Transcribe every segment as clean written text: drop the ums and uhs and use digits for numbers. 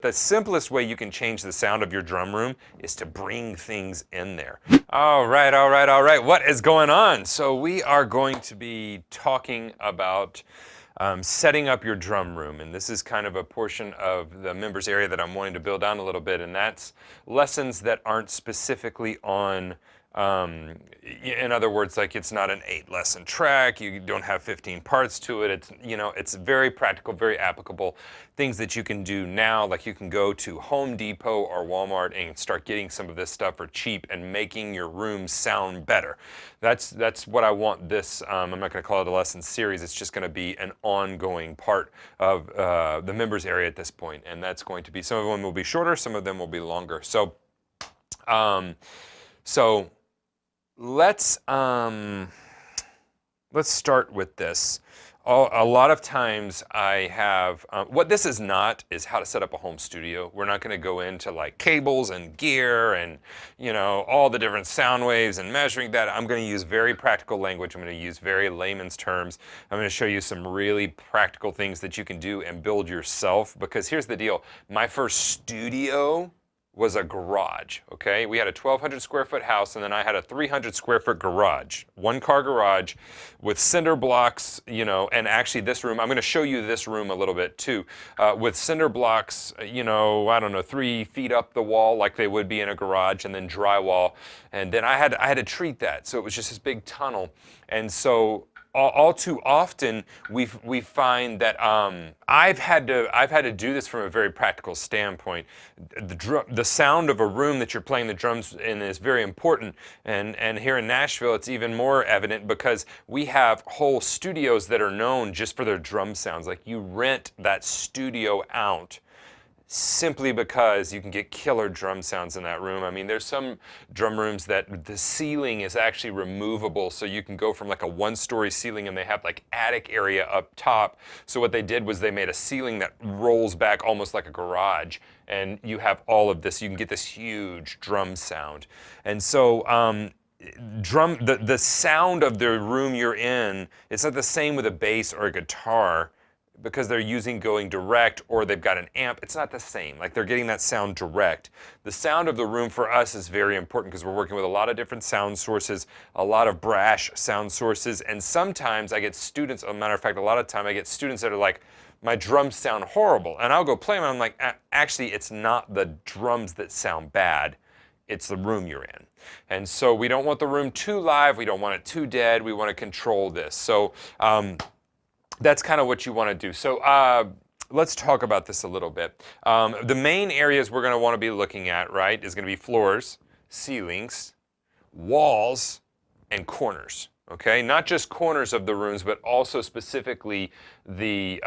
The simplest way you can change the sound of your drum room is to bring things in there. All right, all right, all right. What is going on? So we are going to be talking about setting up your drum room. And this is kind of a portion of the members area that I'm wanting to build on a little bit. And that's lessons that aren't specifically on in other words, like it's not an 8-lesson track. You don't have 15 parts to it. It's, you know, it's very practical, very applicable things that you can do now. Like you can go to Home Depot or Walmart and start getting some of this stuff for cheap and making your room sound better. That's what I want this. I'm not going to call it a lesson series. It's just going to be an ongoing part of the members area at this point, and that's going to be, some of them will be shorter, some of them will be longer. So, let's start with this. A lot of times I have, what this is not is how to set up a home studio. We're not going to go into like cables and gear and, you know, all the different sound waves and measuring that. I'm going to use very practical language. I'm going to use very layman's terms. I'm going to show you some really practical things that you can do and build yourself, because here's the deal. My first studio was a garage, okay? We had a 1,200 square foot house, and then I had a 300 square foot garage, 1-car garage with cinder blocks, you know, and actually this room, I'm gonna show you this room a little bit too, with cinder blocks, you know, I don't know, 3 feet up the wall like they would be in a garage, and then drywall. And then I had to treat that, so it was just this big tunnel. And so all too often we find that I've had to do this from a very practical standpoint. The sound of a room that you're playing the drums in is very important, and here in Nashville it's even more evident because we have whole studios that are known just for their drum sounds. Like you rent that studio out simply because you can get killer drum sounds in that room. I mean, there's some drum rooms that the ceiling is actually removable, so you can go from like a 1-story ceiling and they have like attic area up top. So what they did was they made a ceiling that rolls back almost like a garage, and you have all of this. You can get this huge drum sound. And so the sound of the room you're in, it's not the same with a bass or a guitar, because they're going direct, or they've got an amp. It's not the same. Like they're getting that sound direct. The sound of the room for us is very important because we're working with a lot of different sound sources, a lot of brash sound sources, and sometimes I get students, as a matter of fact, a lot of time I get students that are like, my drums sound horrible, and I'll go play them, and I'm like, actually, it's not the drums that sound bad, it's the room you're in. And so we don't want the room too live, we don't want it too dead, we want to control this. So, that's kind of what you want to do. So let's talk about this a little bit. The main areas we're going to want to be looking at, right, is going to be floors, ceilings, walls, and corners. Okay, not just corners of the rooms, but also specifically the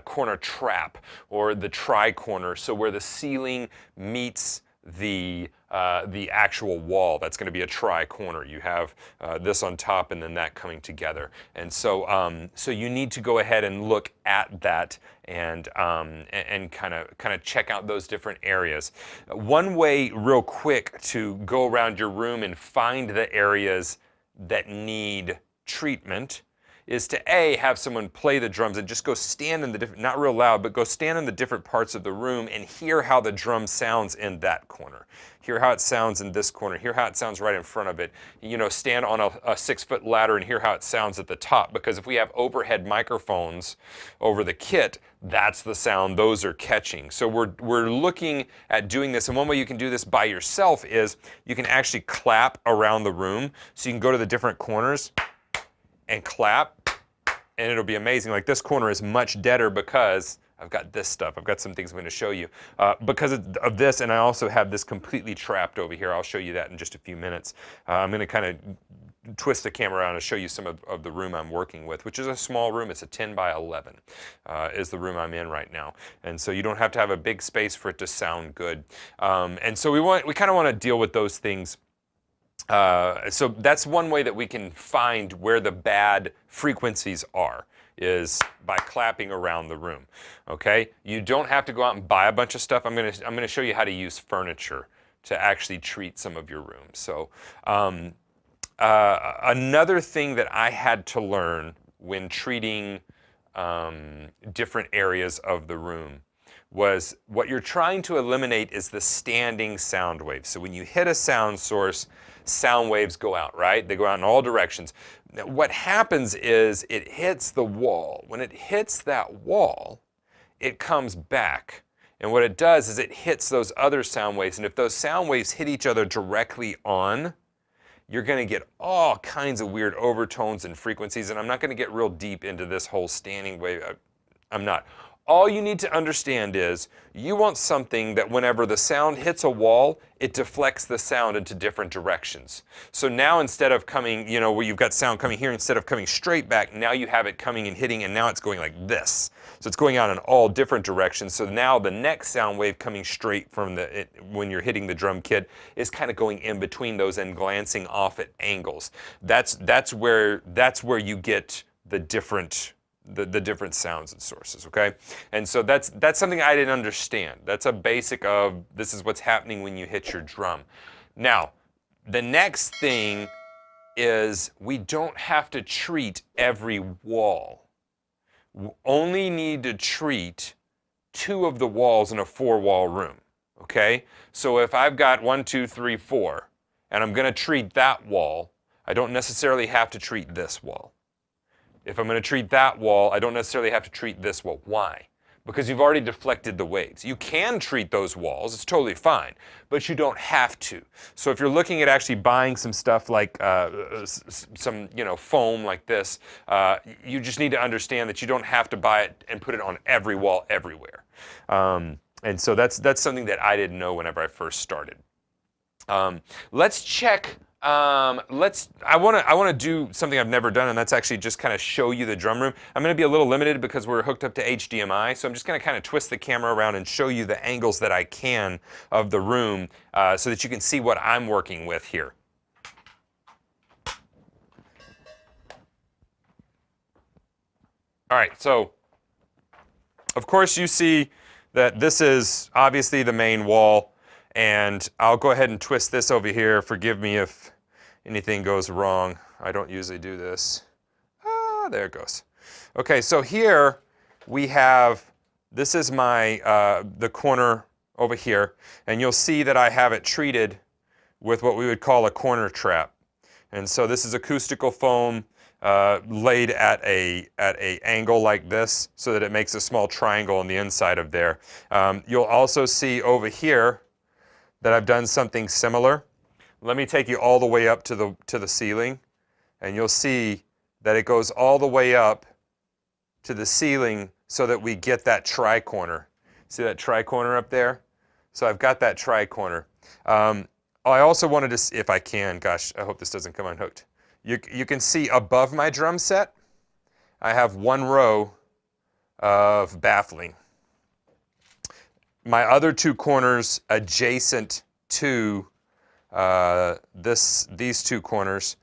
corner trap or the tri-corner. So where the ceiling meets the actual wall, that's going to be a tri-corner. You have this on top and then that coming together. And so so you need to go ahead and look at that and kind of check out those different areas. One way real quick to go around your room and find the areas that need treatment is to have someone play the drums and just go stand in the different, not real loud, but go stand in the different parts of the room and hear how the drum sounds in that corner. Hear how it sounds in this corner. Hear how it sounds right in front of it. You know, stand on a 6-foot ladder and hear how it sounds at the top, because if we have overhead microphones over the kit, that's the sound those are catching. So we're looking at doing this, and one way you can do this by yourself is you can actually clap around the room. So you can go to the different corners and clap, and it'll be amazing. Like this corner is much deader because I've got this stuff. I've got some things I'm going to show you because of this, and I also have this completely trapped over here. I'll show you that in just a few minutes. I'm going to kind of twist the camera around and show you some of the room I'm working with, which is a small room. It's a 10 by 11 is the room I'm in right now. And so you don't have to have a big space for it to sound good. And so we kind of want to deal with those things. So that's one way that we can find where the bad frequencies are, is by clapping around the room. Okay, you don't have to go out and buy a bunch of stuff. I'm gonna show you how to use furniture to actually treat some of your rooms. So another thing that I had to learn when treating different areas of the room was what you're trying to eliminate is the standing sound wave. So when you hit a sound source, sound waves go out, right? They go out in all directions. Now, what happens is it hits the wall. When it hits that wall, it comes back. And what it does is it hits those other sound waves. And if those sound waves hit each other directly on, you're going to get all kinds of weird overtones and frequencies. And I'm not going to get real deep into this whole standing wave. I'm not. All you need to understand is you want something that whenever the sound hits a wall, it deflects the sound into different directions. So now instead of coming, you know, where you've got sound coming here, instead of coming straight back, now you have it coming and hitting, and now it's going like this. So it's going out in all different directions. So now the next sound wave coming straight from when you're hitting the drum kit is kind of going in between those and glancing off at angles. That's where you get the different sounds and sources, okay? And so that's something I didn't understand. That's a basic of this is what's happening when you hit your drum. Now, the next thing is we don't have to treat every wall. We only need to treat 2 of the walls in a 4-wall room, okay? So if I've got 1, 2, 3, 4, and I'm gonna treat that wall, I don't necessarily have to treat this wall. If I'm going to treat that wall, I don't necessarily have to treat this wall. Why? Because you've already deflected the waves. You can treat those walls, it's totally fine, but you don't have to. So if you're looking at actually buying some stuff like some foam like this, you just need to understand that you don't have to buy it and put it on every wall everywhere. And so that's something that I didn't know whenever I first started. Let's check. I want to do something I've never done, and that's actually just kind of show you the drum room. I'm going to be a little limited because we're hooked up to HDMI, so I'm just going to kind of twist the camera around and show you the angles that I can of the room so that you can see what I'm working with here. All right, so of course you see that this is obviously the main wall. And I'll go ahead and twist this over here. Forgive me if anything goes wrong. I don't usually do this. There it goes. Okay, so here we have, this is my, the corner over here. And you'll see that I have it treated with what we would call a corner trap. And so this is acoustical foam laid at a angle like this so that it makes a small triangle on the inside of there. You'll also see over here that I've done something similar. Let me take you all the way up to the ceiling, and you'll see that it goes all the way up to the ceiling so that we get that tri-corner. See that tri-corner up there? So I've got that tri-corner. I also wanted to see, if I can, gosh, I hope this doesn't come unhooked. You can see above my drum set, I have 1 row of baffling. My other 2 corners adjacent to these 2 corners,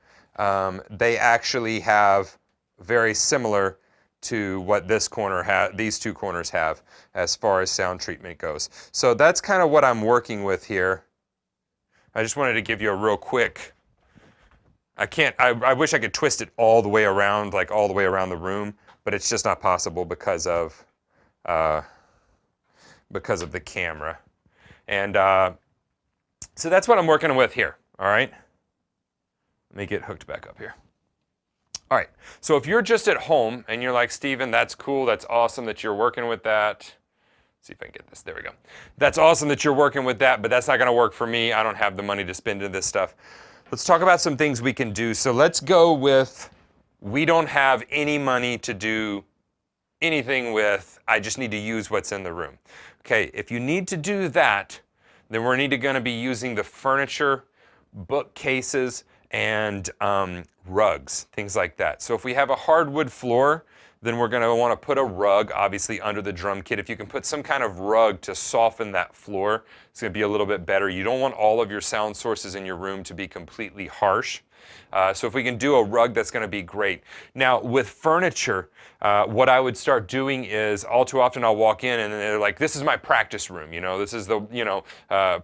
they actually have very similar to what this corner these 2 corners have as far as sound treatment goes. So that's kind of what I'm working with here. I just wanted to give you a real quick. I wish I could twist it all the way around, like all the way around the room, but it's just not possible because of the camera. And so that's what I'm working with here, all right? Let me get hooked back up here. All right, so if you're just at home and you're like, Steven, that's cool, that's awesome that you're working with that. Let's see if I can get this, there we go. That's awesome that you're working with that, but that's not gonna work for me. I don't have the money to spend into this stuff. Let's talk about some things we can do. So let's go with, we don't have any money to do anything with, I just need to use what's in the room. Okay, if you need to do that, then we're going to be using the furniture, bookcases, and rugs, things like that. So if we have a hardwood floor, then we're going to want to put a rug, obviously, under the drum kit. If you can put some kind of rug to soften that floor, it's going to be a little bit better. You don't want all of your sound sources in your room to be completely harsh. So if we can do a rug, that's going to be great. Now with furniture, what I would start doing is all too often I'll walk in and they're like, this is my practice room. This is the,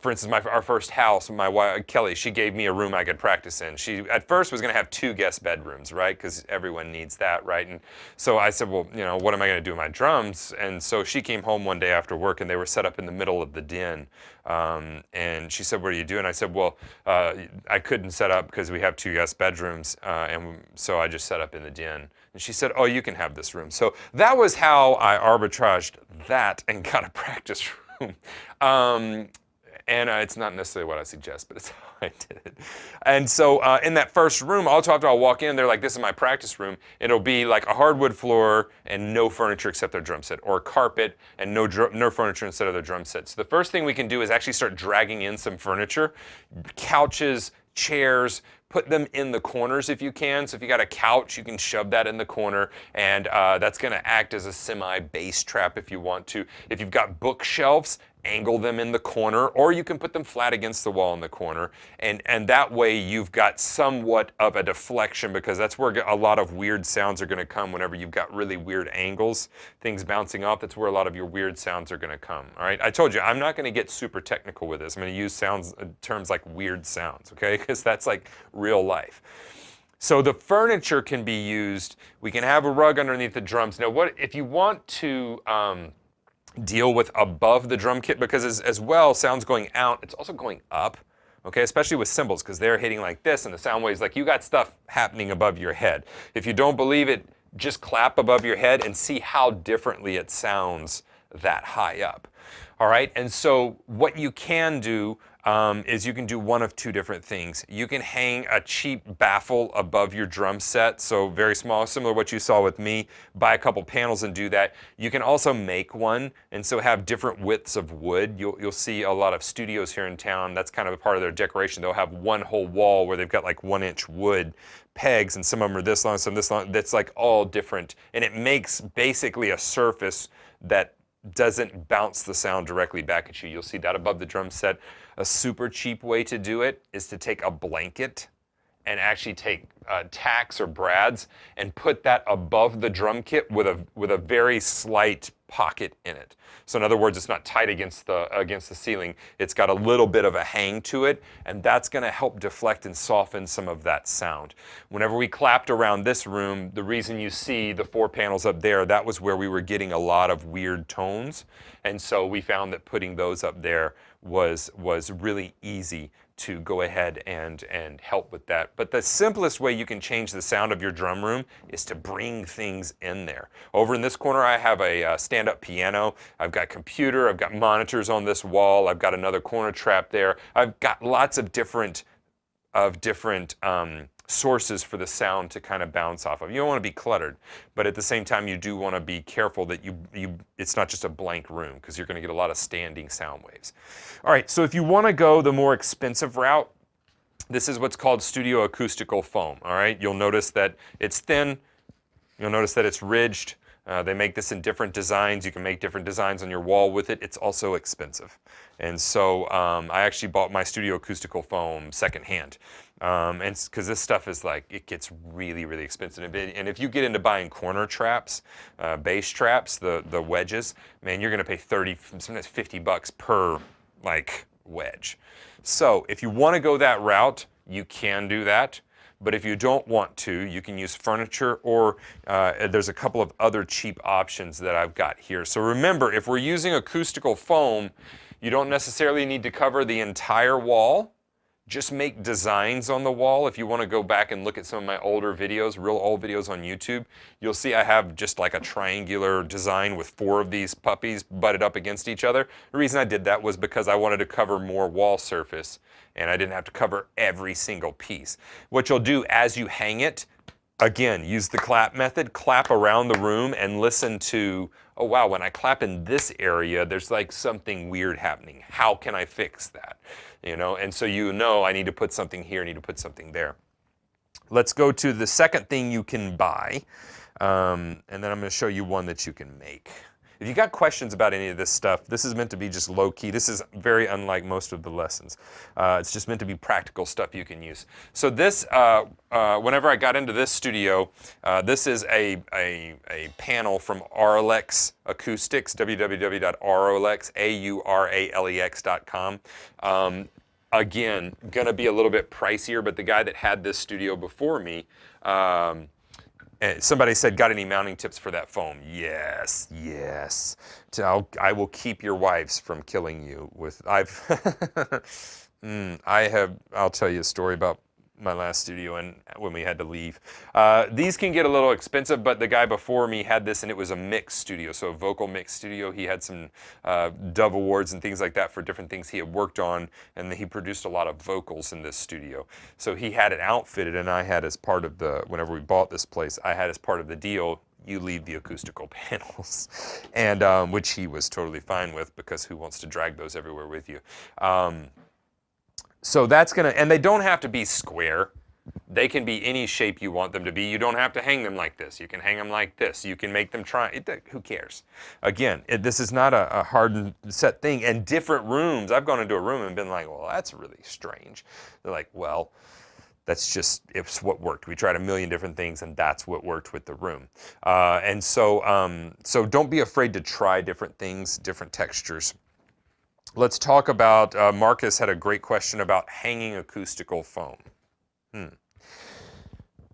for instance, our first house, my wife, Kelly, she gave me a room I could practice in. She at first was going to have 2 guest bedrooms, right? Because everyone needs that, right? And so I said, well, what am I going to do with my drums? And so she came home one day after work and they were set up in the middle of the den. And she said, what are you doing? I said, well, I couldn't set up because we have 2 guest bedrooms. And so I just set up in the den. And she said, oh, you can have this room. So that was how I arbitraged that and got a practice room. And it's not necessarily what I suggest, but it's how I did it. And so in that first room, all too often I'll walk in, they're like, this is my practice room. It'll be like a hardwood floor and no furniture except their drum set, or carpet and no furniture instead of their drum set. So the first thing we can do is actually start dragging in some furniture, couches, chairs, put them in the corners if you can. So if you got a couch, you can shove that in the corner, and that's going to act as a semi-bass trap if you want to. If you've got bookshelves, angle them in the corner, or you can put them flat against the wall in the corner, and that way you've got somewhat of a deflection, because that's where a lot of weird sounds are going to come. Whenever you've got really weird angles, things bouncing off, that's where a lot of your weird sounds are going to come. All right, I told you I'm not going to get super technical with this. I'm going to use terms like weird sounds, okay, because that's like real life. So the furniture can be used. We can have a rug underneath the drums. Now, what if you want to deal with above the drum kit, because as well, sound's going out, it's also going up, okay, especially with cymbals, because they're hitting like this and the sound waves, like you got stuff happening above your head. If you don't believe it, just clap above your head and see how differently it sounds that high up. All right, and so what you can do is you can do one of 2 different things. You can hang a cheap baffle above your drum set, so very small, similar to what you saw with me. Buy a couple panels and do that. You can also make one, and so have different widths of wood. You'll see a lot of studios here in town, that's kind of a part of their decoration. They'll have one whole wall where they've got like 1-inch wood pegs, and some of them are this long, some this long. That's like all different, and it makes basically a surface that doesn't bounce the sound directly back at you. You'll see that above the drum set. A super cheap way to do it is to take a blanket and actually take tacks or brads and put that above the drum kit with a very slight pocket in it. So in other words, it's not tight against the ceiling. It's got a little bit of a hang to it, and that's going to help deflect and soften some of that sound. Whenever we clapped around this room, the reason you see the 4 panels up there, that was where we were getting a lot of weird tones, and so we found that putting those up there was really easy to go ahead and help with that. But the simplest way you can change the sound of your drum room is to bring things in there. Over in this corner, I have a stand-up piano. I've got computer, I've got monitors on this wall, I've got another corner trap there. I've got lots of different sources for the sound to kind of bounce off of. You don't want to be cluttered, but at the same time, you do want to be careful that it's not just a blank room, because you're going to get a lot of standing sound waves. All right, so if you want to go the more expensive route, this is what's called studio acoustical foam. All right, you'll notice that it's thin. You'll notice that it's ridged. They make this in different designs. You can make different designs on your wall with it. It's also expensive. And so I actually bought my studio acoustical foam secondhand. And because this stuff is like, it gets really, really expensive. And if you get into buying corner traps, bass traps, the wedges, man, you're going to pay 30, sometimes $50 per like wedge. So if you want to go that route, you can do that. But if you don't want to, you can use furniture, or there's a couple of other cheap options that I've got here. So remember, if we're using acoustical foam, you don't necessarily need to cover the entire wall. Just make designs on the wall. If you want to go back and look at some of my older videos, real old videos on YouTube, you'll see I have just like a triangular design with 4 of these puppies butted up against each other. The reason I did that was because I wanted to cover more wall surface, and I didn't have to cover every single piece. What you'll do as you hang it, again, use the clap method, clap around the room and listen to, oh wow, when I clap in this area, there's like something weird happening. How can I fix that? You know, and so I need to put something here, I need to put something there. Let's go to the second thing you can buy, and then I'm going to show you one that you can make. If you got questions about any of this stuff, this is meant to be just low key. This is very unlike most of the lessons. It's just meant to be practical stuff you can use. So this, whenever I got into this studio, this is a panel from Auralex Acoustics, www.auralex.com. Again, gonna be a little bit pricier, but the guy that had this studio before me, somebody said, got any mounting tips for that foam? Yes, yes. I will keep your wives from killing you with, I'll tell you a story about my last studio and when we had to leave. These can get a little expensive, but the guy before me had this and it was a mix studio, so a vocal mix studio. He had some Dove Awards and things like that for different things he had worked on, and he produced a lot of vocals in this studio. So he had it outfitted, and I had as part of the, whenever we bought this place, I had as part of the deal, you leave the acoustical panels, and which he was totally fine with, because who wants to drag those everywhere with you? So that's gonna, and they don't have to be square. They can be any shape you want them to be. You don't have to hang them like this. You can hang them like this. You can make them who cares? Again, this is not a hard and set thing. And different rooms, I've gone into a room and been like, well, that's really strange. They're like, well, that's just, it's what worked. We tried a million different things and that's what worked with the room. So don't be afraid to try different things, different textures. Let's talk about, Marcus had a great question about hanging acoustical foam.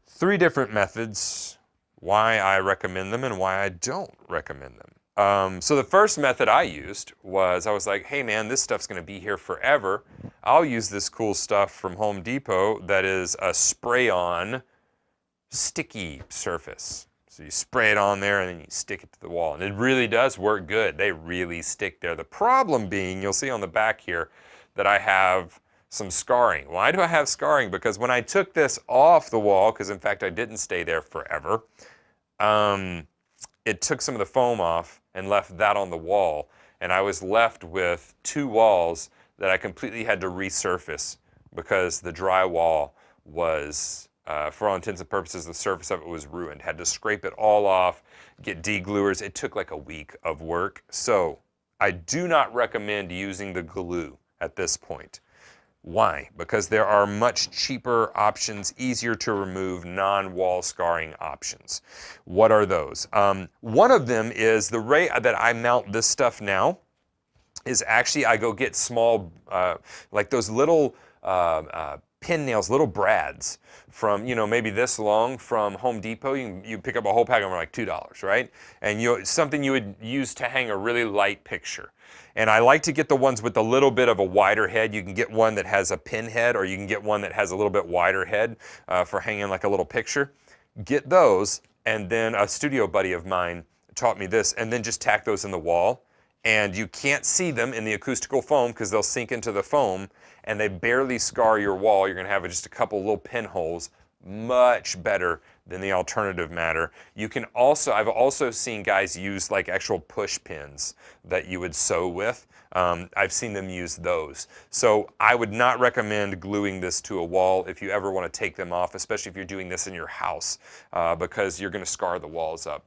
3 different methods, why I recommend them and why I don't recommend them. So the first method I used was, I was like, hey man, this stuff's gonna be here forever. I'll use this cool stuff from Home Depot that is a spray-on sticky surface. So you spray it on there and then you stick it to the wall. And it really does work good. They really stick there. The problem being, you'll see on the back here, that I have some scarring. Why do I have scarring? Because when I took this off the wall, because in fact I didn't stay there forever, it took some of the foam off and left that on the wall. And I was left with 2 walls that I completely had to resurface because the drywall was, for all intents and purposes, the surface of it was ruined. Had to scrape it all off, get degluers. It took like a week of work. So I do not recommend using the glue at this point. Why? Because there are much cheaper options, easier to remove, non-wall scarring options. What are those? One of them is the way that I mount this stuff now is actually I go get small, like those little pin nails, little brads from, you know, maybe this long from Home Depot. You pick up a whole pack of them for like $2, right? And something you would use to hang a really light picture. And I like to get the ones with a little bit of a wider head. You can get one that has a pin head, or you can get one that has a little bit wider head for hanging like a little picture. Get those, and then a studio buddy of mine taught me this, and then just tack those in the wall. And you can't see them in the acoustical foam because they'll sink into the foam, and they barely scar your wall. You're gonna have just a couple little pinholes. Much better than the alternative matter. You can also, I've also seen guys use like actual push pins that you would sew with. I've seen them use those. So I would not recommend gluing this to a wall if you ever want to take them off, especially if you're doing this in your house, because you're going to scar the walls up.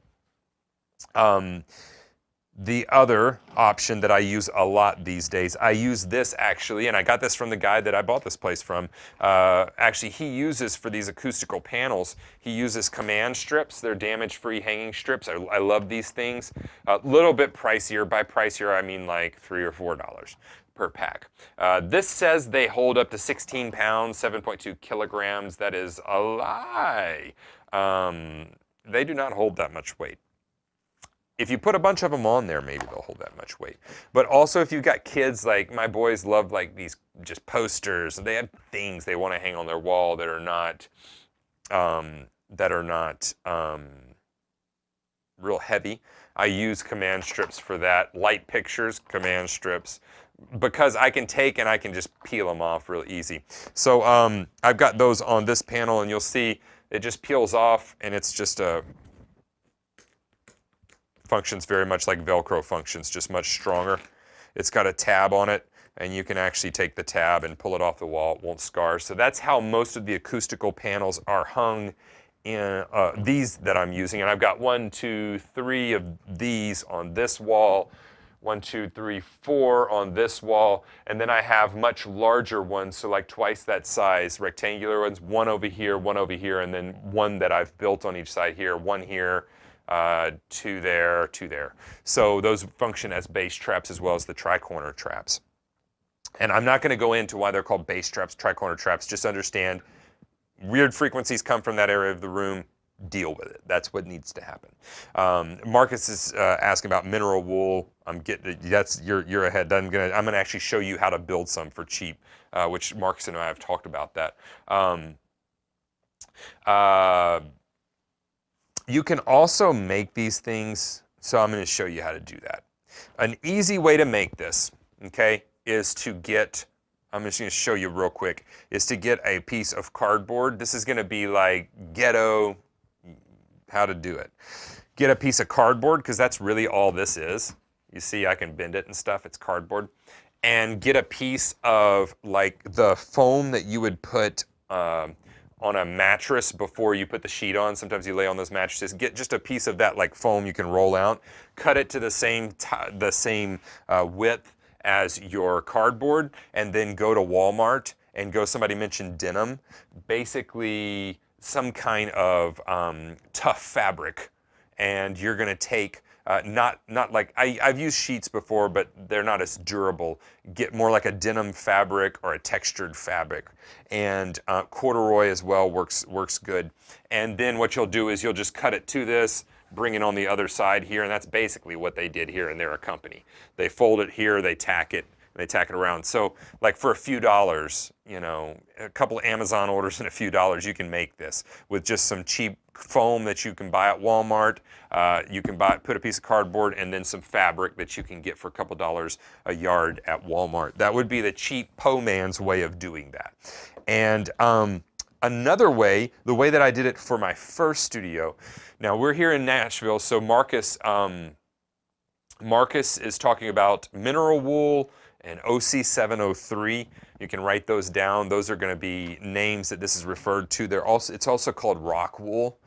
The other option that I use a lot these days, I use this actually, and I got this from the guy that I bought this place from. Actually, he uses for these acoustical panels, he uses command strips. They're damage-free hanging strips. I love these things. A little bit pricier. By pricier, I mean like $3 or $4 per pack. This says they hold up to 16 pounds, 7.2 kilograms. That is a lie. They do not hold that much weight. If you put a bunch of them on there, maybe they'll hold that much weight. But also if you've got kids, like my boys love like these just posters. They have things they want to hang on their wall that are not, real heavy. I use command strips for that. Light pictures, command strips. Because I can take and I can just peel them off real easy. So I've got those on this panel, and you'll see it just peels off, and it's just a, functions very much like Velcro functions, just much stronger. It's got a tab on it, and you can actually take the tab and pull it off the wall. It won't scar. So that's how most of the acoustical panels are hung in these that I'm using, and I've got 1, 2, 3 of these on this wall, 1, 2, 3, 4 on this wall, and then I have much larger ones, so like twice that size, rectangular ones, one over here, and then one that I've built on each side here, one here, 2 there, 2 there. So those function as base traps as well as the tri-corner traps. And I'm not going to go into why they're called base traps, tri-corner traps. Just understand weird frequencies come from that area of the room. Deal with it. That's what needs to happen. Marcus is asking about mineral wool. You're ahead. I'm gonna actually show you how to build some for cheap, which Marcus and I have talked about that. You can also make these things. So I'm going to show you how to do that. An easy way to make this, okay, is to get. I'm just going to show you real quick. Is to get a piece of cardboard. This is going to be like ghetto. How to do it. Get a piece of cardboard, because that's really all this is. You see I can bend it and stuff, it's cardboard. And get a piece of like the foam that you would put on a mattress before you put the sheet on. Sometimes you lay on those mattresses. Get just a piece of that like foam you can roll out. Cut it to the same width as your cardboard, and then go to Walmart and go, somebody mentioned denim. Basically, some kind of tough fabric, and you're going to take not like I've used sheets before, but they're not as durable. Get more like a denim fabric or a textured fabric, and corduroy as well works good. And then what you'll do is you'll just cut it to this, bring it on the other side here, and that's basically what they did here, and they're a company. They fold it here, they tack it around. So like for a few dollars, you know, a couple of Amazon orders and a few dollars, you can make this with just some cheap foam that you can buy at Walmart. You can put a piece of cardboard and then some fabric that you can get for a couple dollars a yard at Walmart. That would be the cheap po man's way of doing that. And another way, the way that I did it for my first studio. Now we're here in Nashville, so Marcus is talking about mineral wool and OC703. You can write those down. Those are going to be names that this is referred to. It's also called rock wool.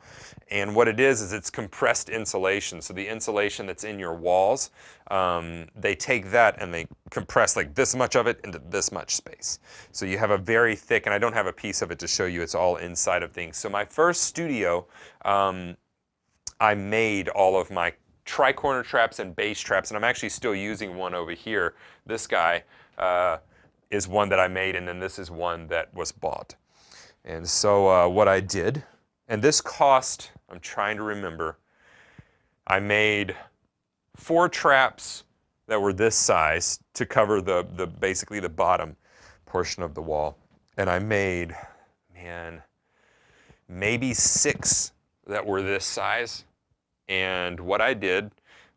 And what it is it's compressed insulation. So the insulation that's in your walls, they take that and they compress like this much of it into this much space. So you have a very thick, and I don't have a piece of it to show you, it's all inside of things. So my first studio, I made all of my tri-corner traps and base traps, and I'm actually still using one over here. This guy is one that I made, and then this is one that was bought. And so what I did, and this cost, I'm trying to remember, I made 4 traps that were this size to cover basically the bottom portion of the wall. And I made, maybe 6 that were this size. And what I did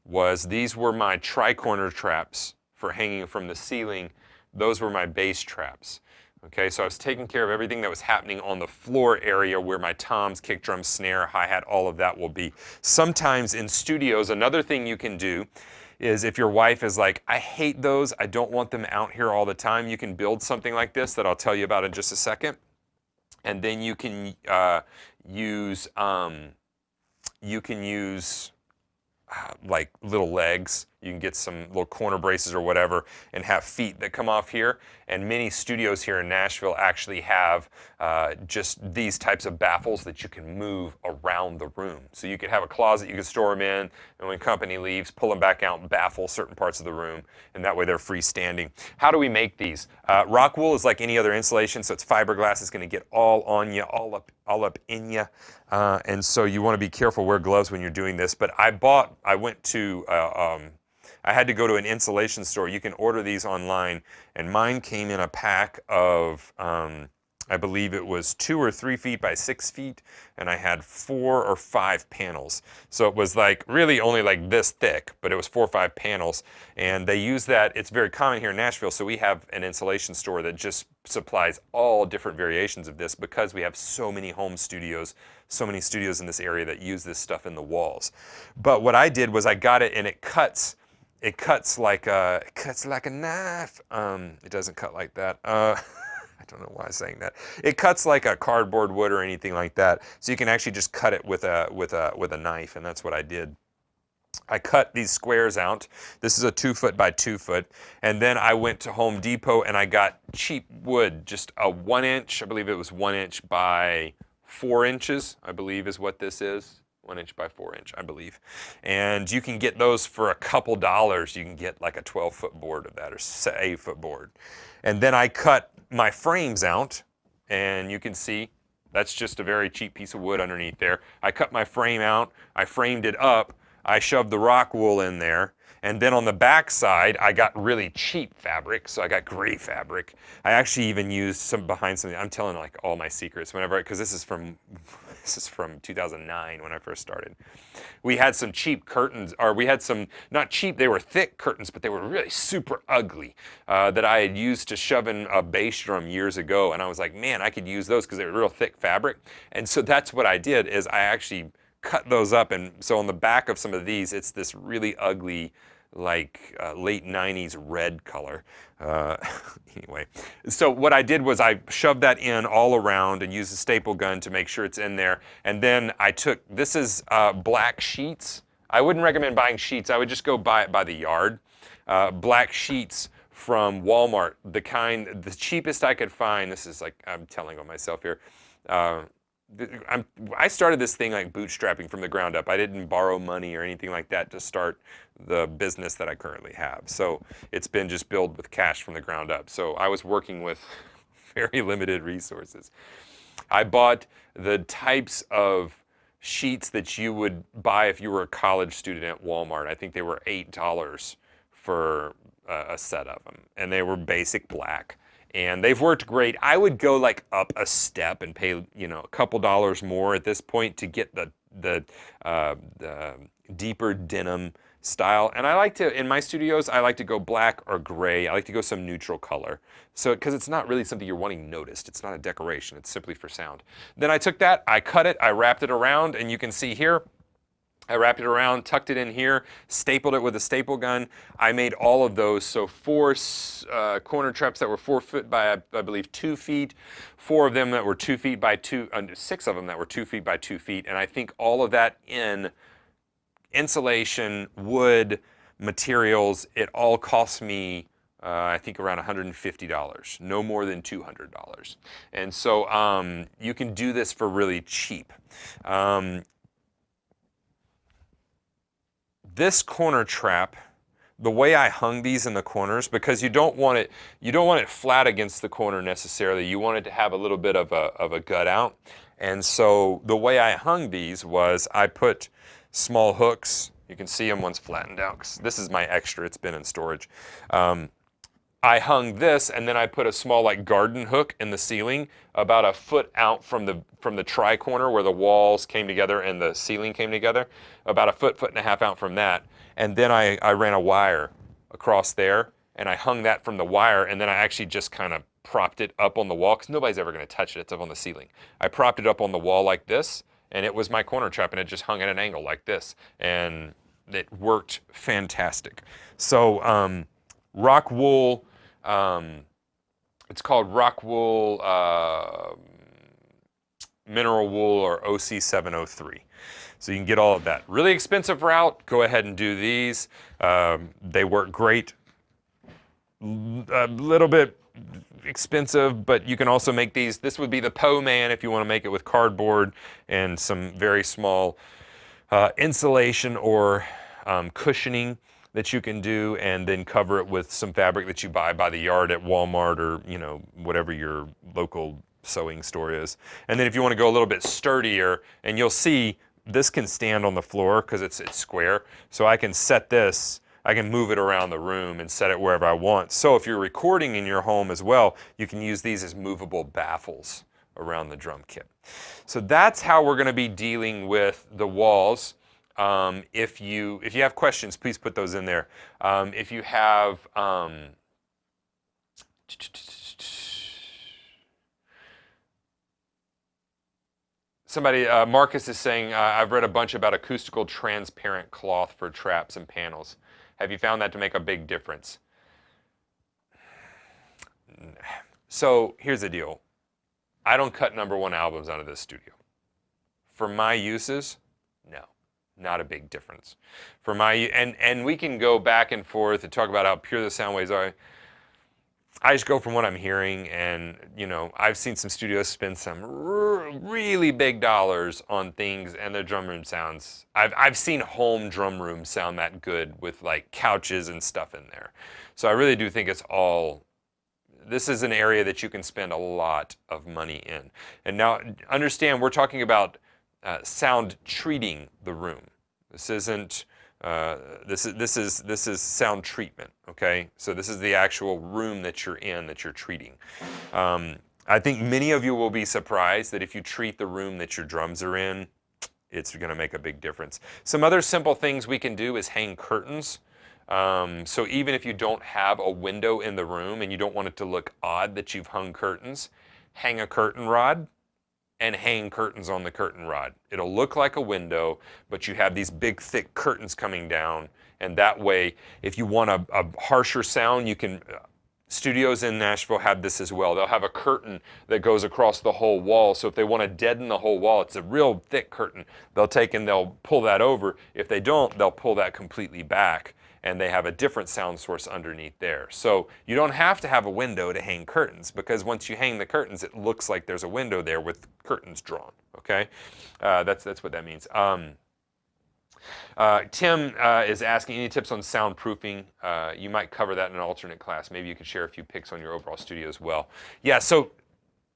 was, these were my tri-corner traps for hanging from the ceiling. Those were my base traps. Okay, so I was taking care of everything that was happening on the floor area where my toms, kick drum, snare, hi-hat, all of that will be. Sometimes in studios, another thing you can do is, if your wife is like, I hate those, I don't want them out here all the time, you can build something like this that I'll tell you about in just a second. And then you can use like little legs. You can get some little corner braces or whatever and have feet that come off here. And many studios here in Nashville actually have just these types of baffles that you can move around the room. So you could have a closet you can store them in, and when company leaves, pull them back out and baffle certain parts of the room, and that way they're freestanding. How do we make these? Rock wool is like any other insulation, so it's fiberglass. It's going to get all on you, all up in you. And so you want to be careful, wear gloves when you're doing this. But I had to go to an insulation store. You can order these online, and mine came in a pack of, I believe it was 2 or 3 feet by 6 feet, and I had 4 or 5 panels. So it was like really only like this thick, but it was 4 or 5 panels. And they use that, it's very common here in Nashville, so we have an insulation store that just supplies all different variations of this, because we have so many home studios, so many studios in this area that use this stuff in the walls. But what I did was I got it, and it cuts like a knife. It doesn't cut like that. I don't know why I'm saying that. It cuts like a cardboard wood or anything like that. So you can actually just cut it with a knife, and that's what I did. I cut these squares out. This is a 2 foot by 2 foot. And then I went to Home Depot and I got cheap wood, just a 1 inch, I believe it was 1 inch by 4 inches, I believe is what this is. 1 inch by 4 inch, I believe. And you can get those for a couple dollars. You can get like a 12-foot board of that, or 8-foot board. And then I cut my frames out, and you can see that's just a very cheap piece of wood underneath there. I cut my frame out, I framed it up, I shoved the rock wool in there, and then on the back side, I got really cheap fabric, so I got gray fabric. I actually even used some behind something. I'm telling like all my secrets whenever, because this is from 2009 when I first started. We had some cheap curtains, or we had some, not cheap, they were thick curtains, but they were really super ugly, that I had used to shove in a bass drum years ago, and I was like, man, I could use those because they were real thick fabric. And so that's what I did, is I actually cut those up, and so on the back of some of these, it's this really ugly, like late 90s red color. Anyway, so what I did was I shoved that in all around and used a staple gun to make sure it's in there. And then I took, this is black sheets. I wouldn't recommend buying sheets. I would just go buy it by the yard. Black sheets from Walmart, the cheapest I could find. This is like, I'm telling on myself here. I started this thing like bootstrapping from the ground up. I didn't borrow money or anything like that to start the business that I currently have. So it's been just built with cash from the ground up. So I was working with very limited resources. I bought the types of sheets that you would buy if you were a college student at Walmart. I think they were $8 for a set of them, and they were basic black. And they've worked great. I would go like up a step and pay, you know, a couple dollars more at this point to get the deeper denim style. And I like to, in my studios, I like to go black or gray. I like to go some neutral color. So, because it's not really something you're wanting noticed. It's not a decoration. It's simply for sound. Then I took that, I cut it, I wrapped it around, and you can see here, I wrapped it around, tucked it in here, stapled it with a staple gun. I made all of those, so 4 corner traps that were 4 foot by, I believe, 2 feet, 4 of them that were 2 feet by 2, 6 of them that were 2 feet by 2 feet, and I think all of that in insulation, wood, materials, it all cost me, I think around $150, no more than $200. And so you can do this for really cheap. This corner trap, the way I hung these in the corners, because you don't want it flat against the corner necessarily. You want it to have a little bit of a gut out. And so the way I hung these was I put small hooks. You can see them, one's flattened out, 'cause this is my extra, it's been in storage. I hung this, and then I put a small like garden hook in the ceiling about a foot out from the tri-corner where the walls came together and the ceiling came together, about a foot and a half out from that. And then I ran a wire across there, and I hung that from the wire, and then I actually just kind of propped it up on the wall, because nobody's ever going to touch it, it's up on the ceiling. I propped it up on the wall like this, and it was my corner trap, and it just hung at an angle like this, and it worked fantastic. So rock wool, it's called rock wool mineral wool, or OC703. So you can get all of that. Really expensive route, go ahead and do these. They work great. A little bit expensive, but you can also make these. This would be the Po Man if you want to make it with cardboard and some very small insulation or cushioning that you can do, and then cover it with some fabric that you buy by the yard at Walmart, or you know, whatever your local sewing store is. And then if you want to go a little bit sturdier, and you'll see this can stand on the floor because it's square, so I can set this, I can move it around the room and set it wherever I want. So if you're recording in your home as well, you can use these as movable baffles around the drum kit. So that's how we're going to be dealing with the walls. If you have questions, please put those in there. If you have somebody, Marcus is saying, I've read a bunch about acoustical transparent cloth for traps and panels. Have you found that to make a big difference? So here's the deal. I don't cut #1 albums out of this studio. For my uses, no, not a big difference. For my, and we can go back and forth and talk about how pure the sound waves are. I just go from what I'm hearing, and you know, I've seen some studios spend some really big dollars on things, and their drum room sounds. I've seen home drum rooms sound that good with like couches and stuff in there. So I really do think it's all. This is an area that you can spend a lot of money in. And now understand, we're talking about sound treating the room. This isn't. This is sound treatment, okay? So this is the actual room that you're in, that you're treating. I think many of you will be surprised that if you treat the room that your drums are in, it's going to make a big difference. Some other simple things we can do is hang curtains. So even if you don't have a window in the room and you don't want it to look odd that you've hung curtains, hang a curtain rod and hang curtains on the curtain rod. It'll look like a window, but you have these big, thick curtains coming down, and that way, if you want a harsher sound, you can, studios in Nashville have this as well. They'll have a curtain that goes across the whole wall, so if they want to deaden the whole wall, it's a real thick curtain, they'll take and they'll pull that over. If they don't, they'll pull that completely back, and they have a different sound source underneath there. So you don't have to have a window to hang curtains, because once you hang the curtains, it looks like there's a window there with curtains drawn, okay? That's what that means. Tim is asking, any tips on soundproofing? You might cover that in an alternate class. Maybe you could share a few picks on your overall studio as well. Yeah, so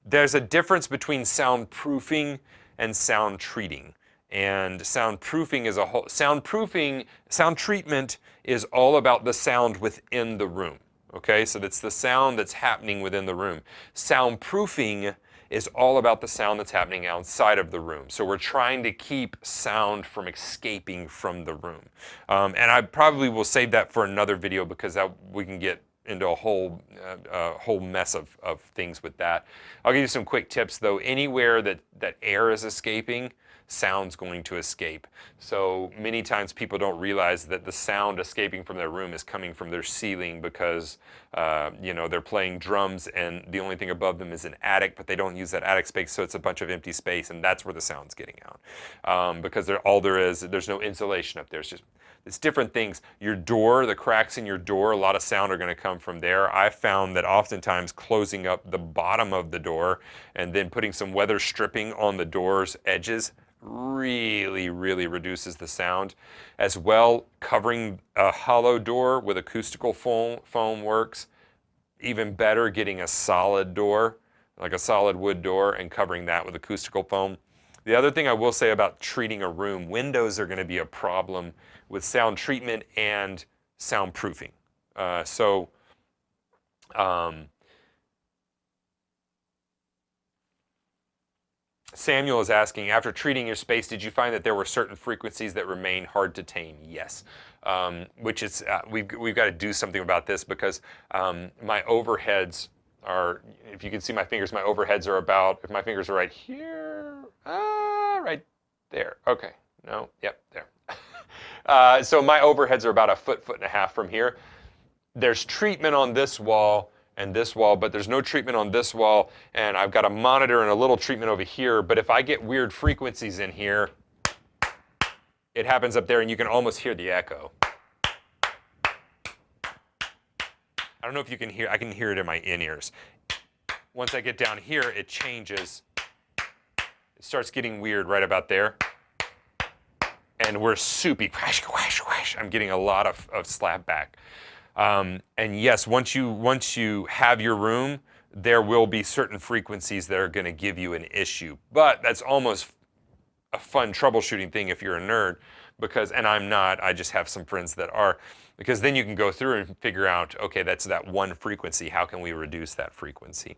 there's a difference between soundproofing and sound treating. And soundproofing is a whole, sound treatment is all about the sound within the room. Okay, so that's the sound that's happening within the room. Soundproofing is all about the sound that's happening outside of the room. So we're trying to keep sound from escaping from the room. And I probably will save that for another video, because we can get into a whole mess of things with that. I'll give you some quick tips though. Anywhere that air is escaping, sound's going to escape. So many times people don't realize that the sound escaping from their room is coming from their ceiling, because you know, they're playing drums and the only thing above them is an attic, but they don't use that attic space, so it's a bunch of empty space, and that's where the sound's getting out. Because there's no insulation up there. It's different things. Your door, the cracks in your door, a lot of sound are going to come from there. I found that oftentimes closing up the bottom of the door and then putting some weather stripping on the door's edges really reduces the sound. As well, covering a hollow door with acoustical foam works. Even better, getting a solid door, like a solid wood door, and covering that with acoustical foam. The other thing I will say about treating a room, windows are going to be a problem with sound treatment and soundproofing. Samuel is asking, after treating your space, did you find that there were certain frequencies that remain hard to tame? Yes, which is, we've got to do something about this, because my overheads are, if you can see my fingers, my overheads are about, if my fingers are right here, right there, okay, no, yep, there. So my overheads are about a foot and a half from here. There's treatment on this wall and this wall, but there's no treatment on this wall, and I've got a monitor and a little treatment over here, but if I get weird frequencies in here, it happens up there, and you can almost hear the echo. I don't know if you can hear, I can hear it in my in-ears. Once I get down here, it changes. It starts getting weird right about there. And we're soupy, crash, crash, crash. I'm getting a lot of slap back. And yes, once you have your room, there will be certain frequencies that are going to give you an issue. But that's almost a fun troubleshooting thing if you're a nerd, because, and I'm not, I just have some friends that are, because then you can go through and figure out, okay, that's that one frequency. How can we reduce that frequency?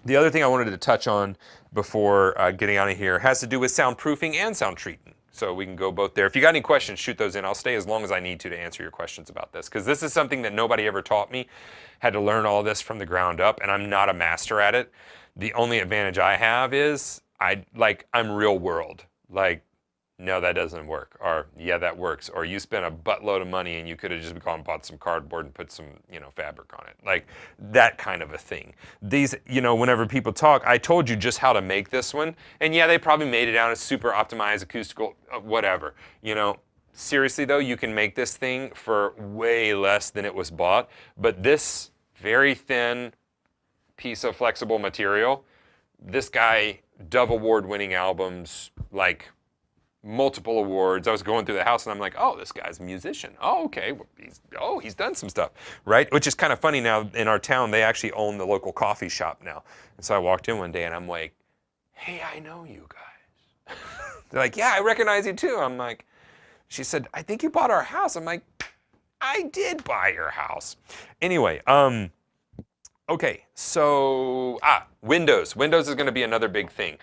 The other thing I wanted to touch on before getting out of here has to do with soundproofing and sound treatment. So we can go both there. If you got any questions, shoot those in. I'll stay as long as I need to answer your questions about this, because this is something that nobody ever taught me. Had to learn all this from the ground up, and I'm not a master at it. The only advantage I have is I'm real world. Like, no, that doesn't work. Or, yeah, that works. Or you spent a buttload of money and you could have just gone and bought some cardboard and put some, fabric on it. Like that kind of a thing. These, whenever people talk, I told you just how to make this one. And yeah, they probably made it out as super optimized, acoustical, whatever. Seriously though, you can make this thing for way less than it was bought. But this very thin piece of flexible material, this guy, Dove Award winning albums, like multiple awards. I was going through the house and I'm like, oh, this guy's a musician. Oh, okay. He's done some stuff, right? Which is kind of funny now in our town, they actually own the local coffee shop now. And so I walked in one day and I'm like, hey, I know you guys. They're like, yeah, I recognize you too. I'm like, she said, I think you bought our house. I'm like, I did buy your house. Anyway, okay, so, Windows. Windows is gonna be another big thing.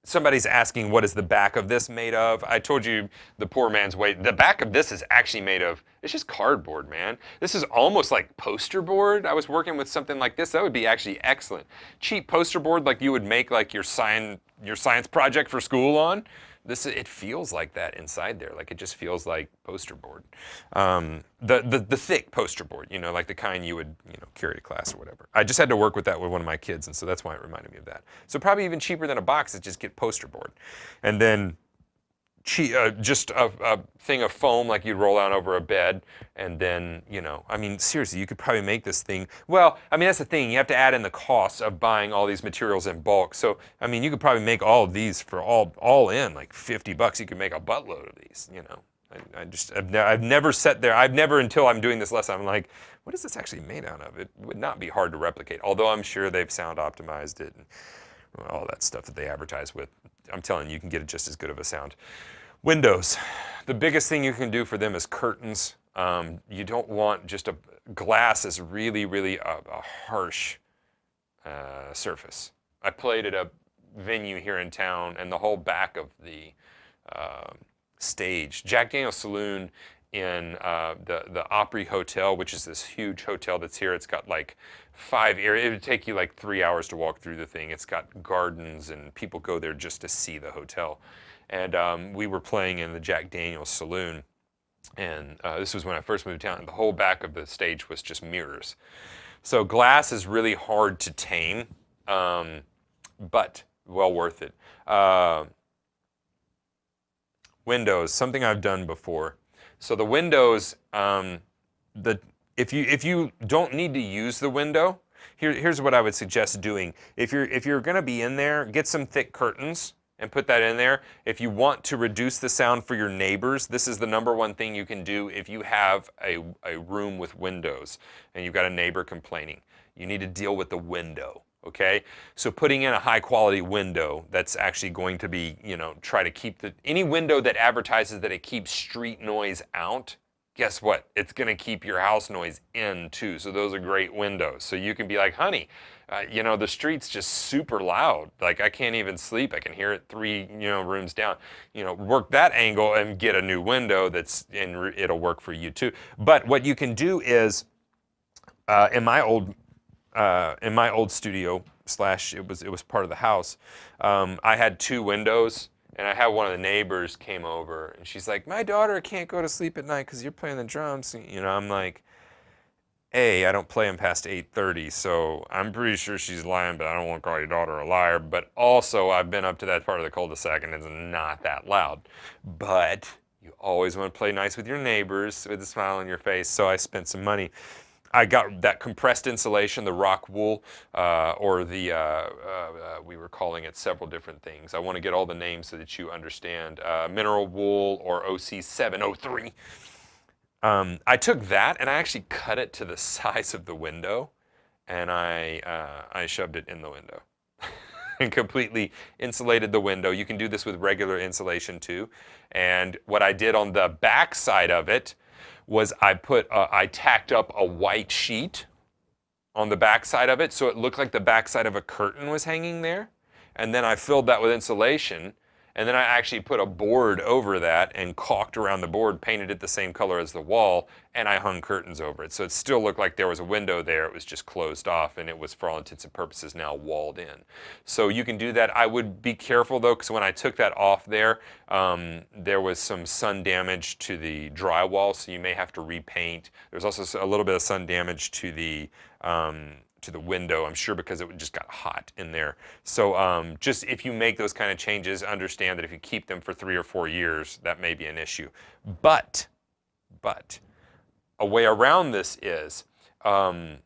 Somebody's asking, what is the back of this made of? I told you the poor man's way. The back of this is actually made of, it's just cardboard, man. This is almost like poster board. I was working with something like this. That would be actually excellent. Cheap poster board like you would make like your science project for school on. It feels like that inside there. Like it just feels like poster board. The thick poster board, like the kind you would, carry to class or whatever. I just had to work with that with one of my kids, and so that's why it reminded me of that. So probably even cheaper than a box is just get poster board. And then just a thing of foam like you'd roll out over a bed, and then, seriously, you could probably make this thing. Well, that's the thing. You have to add in the cost of buying all these materials in bulk. So, you could probably make all of these for all in, like $50. You could make a buttload of these, I've never sat there. Until I'm doing this lesson, I'm like, what is this actually made out of? It would not be hard to replicate, although I'm sure they've sound optimized it and all that stuff that they advertise with. I'm telling you, you can get it just as good of a sound. Windows. The biggest thing you can do for them is curtains. You don't want just glass is really, really a harsh surface. I played at a venue here in town, and the whole back of the stage, Jack Daniel's Saloon in the Opry Hotel, which is this huge hotel that's here. It's got like 5 areas. It would take you like 3 hours to walk through the thing. It's got gardens, and people go there just to see the hotel. And we were playing in the Jack Daniel's Saloon, and this was when I first moved to town, and the whole back of the stage was just mirrors. So glass is really hard to tame, but well worth it. Windows, something I've done before. So the windows, if you don't need to use the window, here's what I would suggest doing. If you're going to be in there, get some thick curtains and put that in there. If you want to reduce the sound for your neighbors, this is the #1 thing you can do if you have a room with windows and you've got a neighbor complaining. You need to deal with the window, okay? So putting in a high quality window that's actually going to be, try to keep any window that advertises that it keeps street noise out, guess what? It's going to keep your house noise in too. So those are great windows. So you can be like, honey, the street's just super loud. Like I can't even sleep. I can hear it 3, rooms down. Work that angle and get a new window and it'll work for you too. But what you can do is, in my old studio it was part of the house, I had 2 windows. And I had one of the neighbors came over, and she's like, my daughter can't go to sleep at night because you're playing the drums. I'm like, I don't play them past 8:30, so I'm pretty sure she's lying, but I don't want to call your daughter a liar. But also, I've been up to that part of the cul-de-sac, and it's not that loud. But you always want to play nice with your neighbors with a smile on your face, so I spent some money. I got that compressed insulation, the rock wool, or we were calling it several different things. I want to get all the names so that you understand. Mineral wool or OC703. I took that and I actually cut it to the size of the window, and I shoved it in the window and completely insulated the window. You can do this with regular insulation too. And what I did on the back side of it was I tacked up a white sheet on the back side of it, so it looked like the back side of a curtain was hanging there. And then I filled that with insulation, and then I actually put a board over that and caulked around the board, painted it the same color as the wall, and I hung curtains over it. So it still looked like there was a window there. It was just closed off, and it was, for all intents and purposes, now walled in. So you can do that. I would be careful, though, because when I took that off there, there was some sun damage to the drywall, so you may have to repaint. There's also a little bit of sun damage to the window, I'm sure, because it just got hot in there. So just if you make those kind of changes, understand that if you keep them for 3 or 4 years, that may be an issue. But a way around this is, the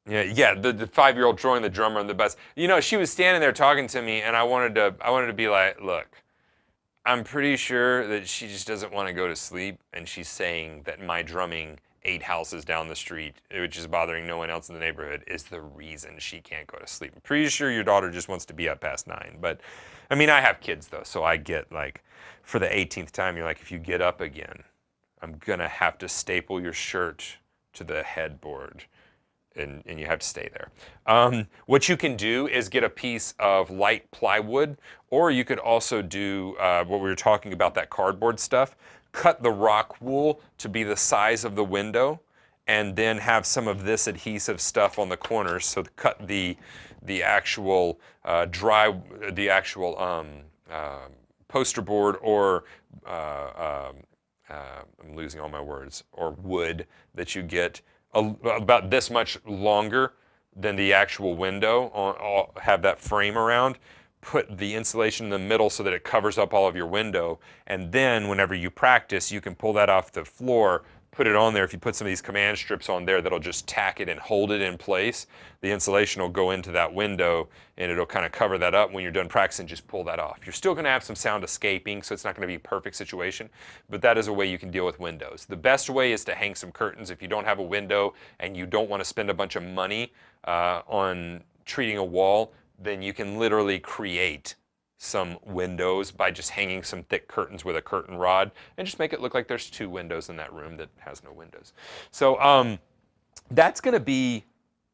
5-year-old throwing the drummer on the bus. You know, she was standing there talking to me, and I wanted to be like, look, I'm pretty sure that she just doesn't want to go to sleep, and she's saying that my drumming 8 houses down the street, which is bothering no one else in the neighborhood, is the reason she can't go to sleep. I'm pretty sure your daughter just wants to be up past 9. But, I mean, I have kids, though, so I get, like, for the 18th time, you're like, if you get up again, I'm going to have to staple your shirt to the headboard, and you have to stay there. What you can do is get a piece of light plywood, or you could also do what we were talking about, that cardboard stuff. Cut the rock wool to be the size of the window, and then have some of this adhesive stuff on the corners. So cut the actual poster board, or I'm losing all my words, or wood that you get about this much longer than the actual window. Have that frame around. Put the insulation in the middle so that it covers up all of your window, and then whenever you practice, you can pull that off the floor, put it on there. If you put some of these command strips on there, that'll just tack it and hold it in place. The insulation will go into that window, and it'll kind of cover that up. When you're done practicing, just pull that off. You're still going to have some sound escaping, so it's not going to be a perfect situation, but that is a way you can deal with windows. The best way is to hang some curtains. If you don't have a window and you don't want to spend a bunch of money on treating a wall, then you can literally create some windows by just hanging some thick curtains with a curtain rod, and just make it look like there's 2 windows in that room that has no windows. So that's going to be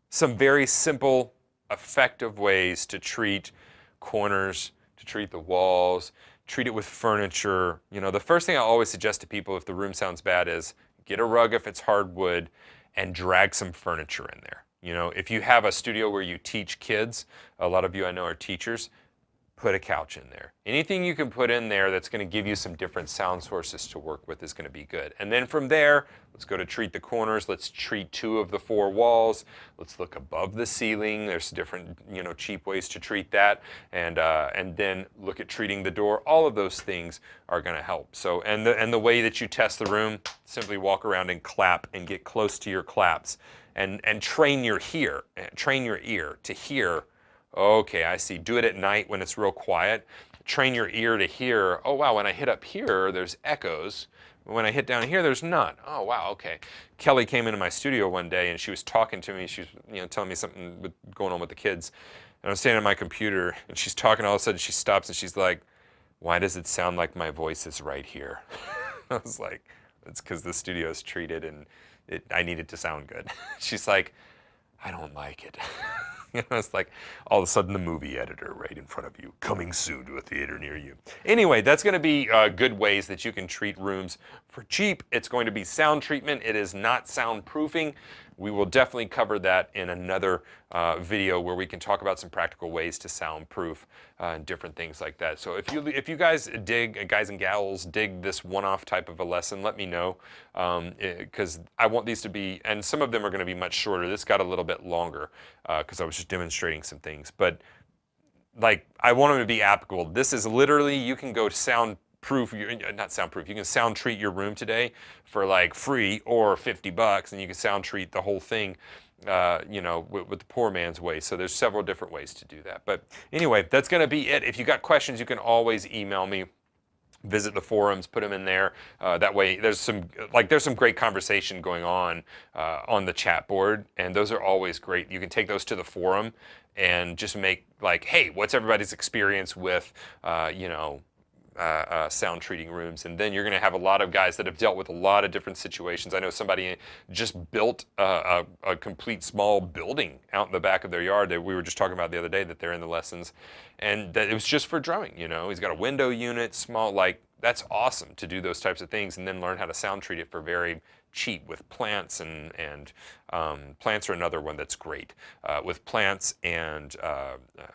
some very simple, effective ways to treat corners, to treat the walls, treat it with furniture. You know, the first thing I always suggest to people if the room sounds bad is get a rug if it's hardwood, and drag some furniture in there. You know, if you have a studio where you teach kids, a lot of you I know are teachers, put a couch in there. Anything you can put in there that's going to give you some different sound sources to work with is going to be good. And then from there, let's go to treat the corners. Let's treat 2 of the 4 walls. Let's look above the ceiling. There's different, you know, cheap ways to treat that. And then look at treating the door. All of those things are going to help. So, and the way that you test the room, simply walk around and clap and get close to your claps. And train your ear to hear, okay, I see. Do it at night when it's real quiet. Train your ear to hear, oh wow, when I hit up here, there's echoes. When I hit down here, there's none. Oh wow, okay. Kelly came into my studio one day and she was talking to me. She was, you know, telling me something going on with the kids. And I was standing at my computer and she's talking, all of a sudden she stops and she's like, why does it sound like my voice is right here? I was like, it's because the studio is treated and I need it to sound good. She's like, I don't like it. You know, it's like all of a sudden the movie editor right in front of you, coming soon to a theater near you. Anyway, that's going to be good ways that you can treat rooms for cheap. It's going to be sound treatment. It is not soundproofing. We will definitely cover that in another video where we can talk about some practical ways to soundproof and different things like that. So if you guys guys and gals dig this one-off type of a lesson, let me know, because I want these to be, and some of them are going to be much shorter. This got a little bit longer because I was just demonstrating some things, but like I want them to be applicable. This is literally, you can go soundproof, not soundproof, you can sound treat your room today for like free or $50, and you can sound treat the whole thing, you know, with the poor man's way. So there's several different ways to do that. But anyway, that's going to be it. If you got questions, you can always email me. Visit the forums, put them in there. That way, there's some great conversation going on the chat board, and those are always great. You can take those to the forum and just make like, hey, what's everybody's experience with, you know, sound treating rooms, and then you're going to have a lot of guys that have dealt with a lot of different situations. I know somebody just built a complete small building out in the back of their yard that we were just talking about the other day that they're in the lessons, and that it was just for drumming. You know, he's got a window unit, small, like that's awesome to do those types of things, and then learn how to sound treat it for very cheap with plants and plants are another one that's great with plants and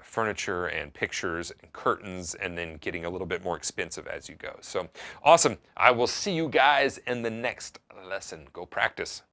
furniture and pictures and curtains, and then getting a little bit more expensive as you go. So awesome. I will see you guys in the next lesson. Go practice.